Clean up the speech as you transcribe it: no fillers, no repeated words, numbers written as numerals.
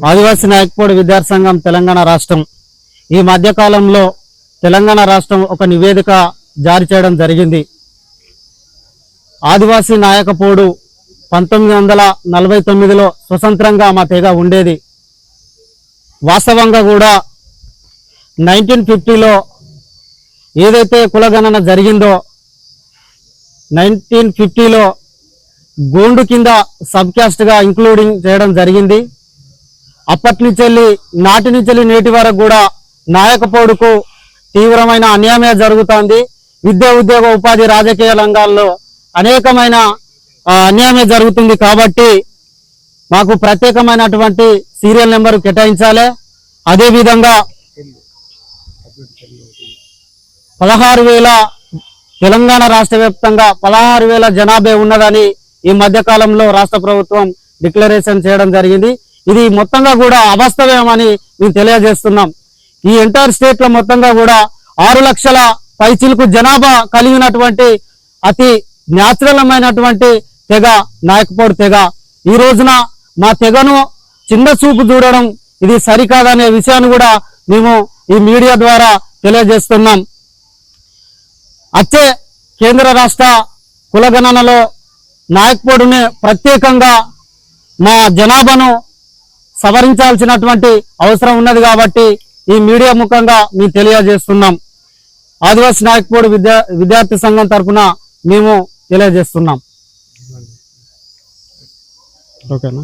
ఆదివాసీ నాయక్పోడు విద్యార్థి సంఘం తెలంగాణ రాష్ట్రం ఈ మధ్యకాలంలో తెలంగాణ రాష్ట్రం ఒక నివేదిక జారీ చేయడం జరిగింది. ఆదివాసీ నాయకపోడు 1949లో స్వతంత్రంగా మా తెగ ఉండేది. వాస్తవంగా కూడా 1950లో ఏదైతే కులగణన జరిగిందో 1950లో గోండు కింద సబ్ క్యాస్ట్గా ఇంక్లూడింగ్ చేయడం జరిగింది. అప్పటి నుంచి నాటి నుంచి నేటి వరకు కూడా నాయకపోడుకు తీవ్రమైన అన్యాయమే జరుగుతోంది. విద్యా ఉద్యోగ ఉపాధి రాజకీయ రంగాల్లో అనేకమైన అన్యాయమే జరుగుతుంది. కాబట్టి మాకు ప్రత్యేకమైనటువంటి సీరియల్ నెంబర్ కేటాయించాలి. అదేవిధంగా 16,000 తెలంగాణ రాష్ట్ర వ్యాప్తంగా 16,000 జనాభా ఉన్నదని ఈ మధ్యకాలంలో రాష్ట్ర ప్రభుత్వం డిక్లరేషన్ చేయడం జరిగింది. ఇది మొత్తంగా కూడా అవాస్తవమని మేము తెలియజేస్తున్నాం. ఈ ఎంటైర్ స్టేట్ లో మొత్తంగా కూడా 6 లక్షల పైచిలకు జనాభా కలిగినటువంటి అతి న్యాచురలమైనటువంటి తెగ నాయకపోడు తెగ. ఈ రోజున మా తెగను చిన్న చూపు చూడడం ఇది సరికాదనే విషయాన్ని కూడా మేము ఈ మీడియా ద్వారా తెలియజేస్తున్నాం. వచ్చే కేంద్ర రాష్ట్ర కులగణనలో నాయకపోడుని ప్రత్యేకంగా మా జనాభాను సవరించాల్సినటువంటి అవసరం ఉన్నది. కాబట్టి ఈ మీడియా ముఖంగా మేము తెలియజేస్తున్నాం. ఆదివాసీ నాయకపోడు విద్యార్థి సంఘం తరఫున మేము తెలియజేస్తున్నాం. ఓకేనా?